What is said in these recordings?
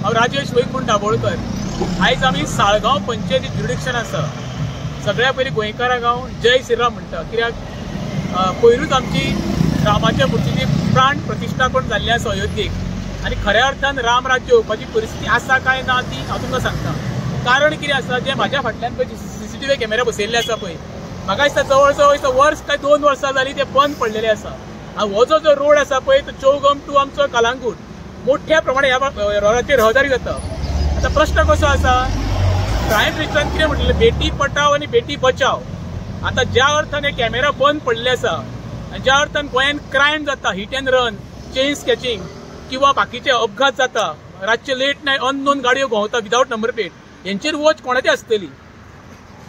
हांव राजेश वैकुंठ दाबोळकर। आयज आमी साळगांव पंचायती ज्युरिडिक्शन आसा। सगळ्या पयलीं गोंयकारांक हांव जय श्रीराम म्हणटा, कित्याक पयरूच आमची रामाच्या मुर्तीची प्राण प्रतिश्ठापन जाल्लें आसा अयोध्येक आनी खऱ्या अर्थान राम राज्य येवपाची परिस्थिती आसा काय ना ती हांव तुमकां सांगता। कारण कितें आसा, जे म्हाज्या फाटल्यान पळय CCTV कॅमेरा बसयल्ले आसा पळय, म्हाका दिसता जवळ जवळ वर्स काय 2 वर्सां जालीं ते बंद पडलेले आसा। आनी हो जो रोड आसा पळय तो चौगम टू आमचो कलांगूट मोठ्या प्रमाणात ह्या रोडाचेर रहदारी जाता। आता प्रश्न कसो आसा, प्रायम मिनिस्टरान कितें म्हटलें, बेटी पटाव आनी बेटी बचाव। आता ज्या अर्थान हे कॅमेरा बंद पडले आसा आनी ज्या अर्थान गोंयांत क्रायम जाता, hit end run, chain snatching किंवा बाकीचे अपघात जाता, रातचे लेट नायट अननोन गाडयो घुंवता विदाउट नंबर प्लेट, हेंचेर वॉच कोणाची आसतली?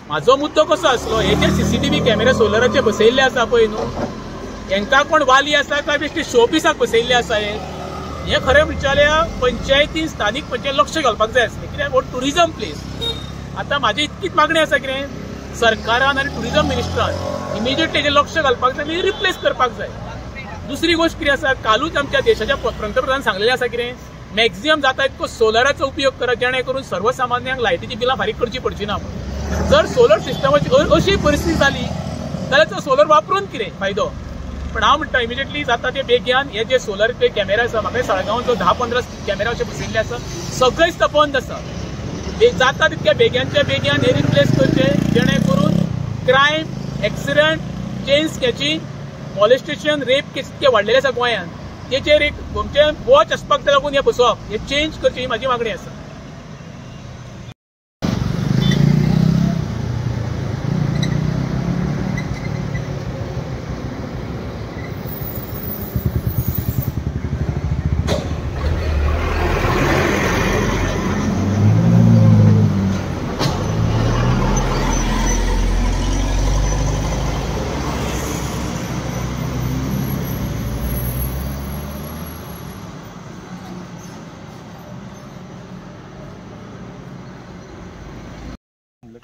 म्हाजो मुद्दो कसो आसलो, हे जे CCTV कॅमेरा सोलराचे बसयल्ले आसा पळय न्हू, हेंकां कोण वाली आसा काय बेश्टे शोपीसाक बसयल्ले आसा? हे खरें म्हणल्यार पंचायतीन स्थानीक पंचायत लक्ष घालपाक जाय आसलें, कित्याक हो टुरिजम प्लेस। आता म्हाजी इतकीच मागणी आसा कितें, सरकारान आनी टुरिजम मिनिस्टरान इमिजिएटली हेजेर लक्ष घालपाक जाय आनी रिप्लेस करपाक जाय। दुसरी गोष्ट कितें आसा, कालूच आमच्या देशाच्या पंतप्रधान सांगलेलें आसा कितें, मॅक्झिमम जाता तितको सोलराचो उपयोग करा, जेणे करून सर्वसामान्यांक लायटीची बिलां फारीक करची पडची ना। जर सोलर सिस्टमाची अशी परिस्थिती जाली जाल्यार तो सोलर वापरून कितें फायदो? पण हांव म्हणटा इमिजिएटली जाता ते बेगीन हे जे सोलर कॅमेरा आसा, म्हाका साळगांवांत जो 10-15 कॅमेरा अशे बसयल्ले आसा, सगळेच बंद आसा। जाता तितक्या बेगीनच्या बेगीन हे रिप्लेस करचे, जेणे करून crime, accident, chain snatching, molestation, rape case इतके वाडलेले आसा गोंयांत, तेचेर एक तुमचे वॉच आसपाक लागून हे बसोवप, हे चेंज करची ही म्हाजी मागणी आसा।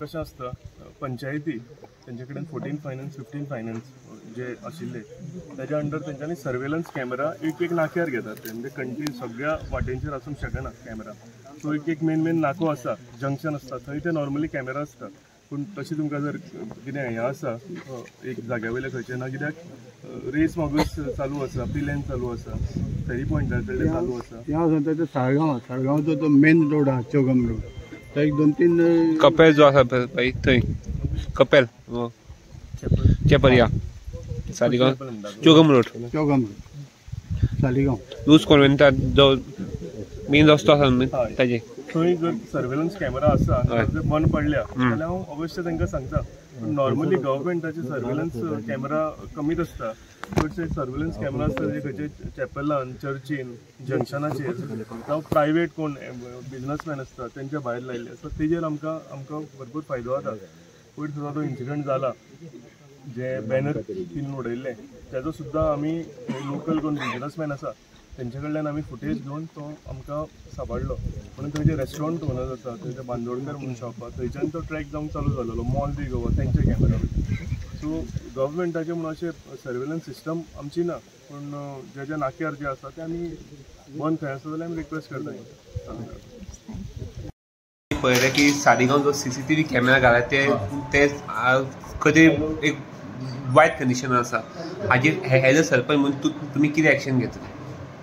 कशें आसता, पंचायती तेंचे कडेन 14 फायनान्स 15 फायनान्स जे आशिल्ले तेज्या अंडर तेंच्यांनी सर्वेलन्स कॅमेरा एक नाक्यार घेतात, म्हणजे कंटिन्यू सगळ्या वाटेंचेर आसूंक शकना कॅमेरा। सो एक मेन नाको आसा, जंक्शन आसता, थंय ते नॉर्मली कॅमेरा आसता। पूण तशें तुमकां जर कितें हें आसा एक जाग्या वयले खंयचे ना, कित्याक रेस मागूस चालू आसा, पिलेन चालू आसा, फेरी पॉयंटार कडले चालू आसा। हांव सांगता ते साळगांवचो तो मेन रोड आहा, चौगम रोड, एक 2-3 कपेल जो आसा पळय थंय, कपेल चेपरिया सालिगांव चौगम रोड सालिगांव लूज कॉन्व्हेंटात जो मेन रस्तो आसा ताजे थंय जर सर्वेलन्स कॅमेरा आसा जर बंद पडल्या जाल्यार हांव अवश्य तांकां सांगता। नॉर्मली गव्हर्मेंटाचे सर्वेलन्स कॅमेरा कमीच आसता, चडशे सर्वेलन्स कॅमेरा आसता जे खंयचे चॅपलान, चर्चीन, जंक्शनाचेर, जावं प्रायवेट कोण बिजनसमॅन आसता तेंच्या भायर लायल्ले आसता, तेजेर आमकां भरपूर फायदो जाता। पयर सुद्दां तो इन्सिडंट जाला, जे बॅनर तीन उडयल्ले तेजो सुद्दां आमी लोकल कोण बिजनसमॅन आसा तेंचे कडल्यान आमी फुटेज घेवन तो आमकां सांबाळलो। म्हणून थंय जे रेस्टॉरंट ओनर्स आसा थंय बांदोडकर म्हणून शॉप आसा थंयच्यान तो ट्रॅक जावंक चालू जालोलो, मॉल बी गोवा तेंचे कॅमेरा। सो गव्हर्मेंटाचे म्हणून अशें सर्वेलन्स सिस्टम आमची ना, पूण जे नाक्यार जे आसा ते आमी बंद खंय आसा जाल्यार आमी रिक्वेस्ट करता। पळयलें की सालिगांव जो CCTV कॅमेरा घाला ते खंय एक वायट कंडिशन आसा, हाजेर हेज अ सरपंच म्हणून तुमी कितें एक्शन घेतले?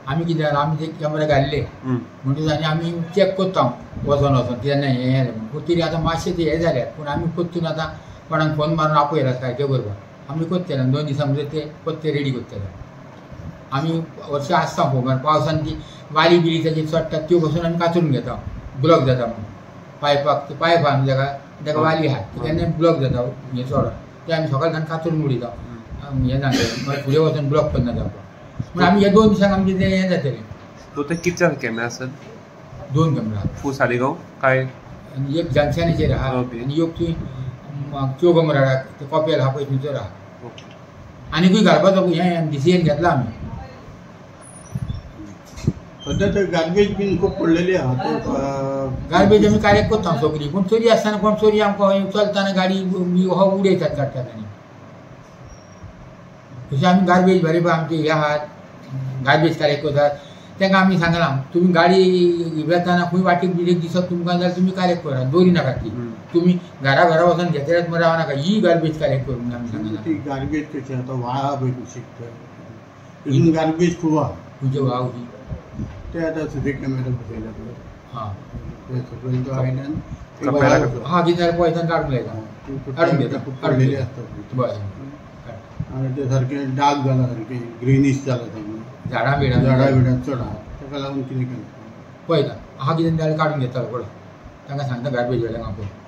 आमी कितें जालें, आमी ते कॅमेरा घाल्ले म्हणटच आनी आमी चॅक करता वचोन कितें ना हें जालें पूण तरी आतां मातशें ते हें जाल्यात, पूण आमी परतून आतां कोणाक फोन मारून आपयला सारके बरोबर आमी करतले 2 दिसां भितर ते पत्ते रेडी करतले। आमी वर्षा आसता पळोवंक पावसान ती वाली बिली ताचेर चडटात त्यो बसून आमी कातरून घेता, ब्लॉक जाता म्हणून पायपाक पायप आहा ताका वाली आहा ती केन्ना ब्लॉक जाता हें चड, ते आमी सकाळच्यान कातरून उडयता, हें जाता फुडें वचून ब्लॉक करना जावपाक। म्हणून आमी हे 2 दिसांक आमचें तें हें जातलें। टोटल कितले कॅमेरा आसात? 2 कॅमेरा फूल सालिगांव काय? आनी एक जंक्शनाचेर आहा आनी एक थंय चौगम रोडाक ते कपेल आहा पळय थंयसर आहा, आनीकूय घालपाचो हें डिसिजन घेतला आमी। सध्या थंय गार्बेज बीन खूब पडलेली आहा, गार्बेज आमी कालेक्ट करता सगळी, पूण चोरी आसतना कोण चोरी आमकां चलतना गाडी हो उडयतात काडटात आनी तशें आमी गार्बेज भरपा आमचे हे आहात गार्बेज कलेक्ट करतात। तांकां आमी सांगलां तुमी गाडी वेताना खंय वाटेक बिरेक दिसत तुमकां जाल्यार तुमी कलेक्ट करा दवरी नाका ती तुमी घरा घरा वचून घेतल्यात मरे रावं नाका ही गार्बेज कलेक्ट करून म्हणून आमी सांगलां ती गार्बेज कशी आता व्हाळा पळय शिकता तितून गार्बेज खूब आहा खंयचे वाव ही ते आतां सीसी कॅमेरा बसयला पळय हां ते सकयल तो आयल्यान हां कितें जाल्यार पळयता काडून लायता काडून घेता पडलेली आसता बरें आनी ते सारकें डार्क जाला सारकें ग्रीनिश जाला सामकें झाडां बिडां झाडां बिडां चड आहा ताका लागून कितें केलें पळयता हांव कितें जाल्यार काडून घेता पळय तांकां सांगता गार्बेज वाल्यांक हांव पळय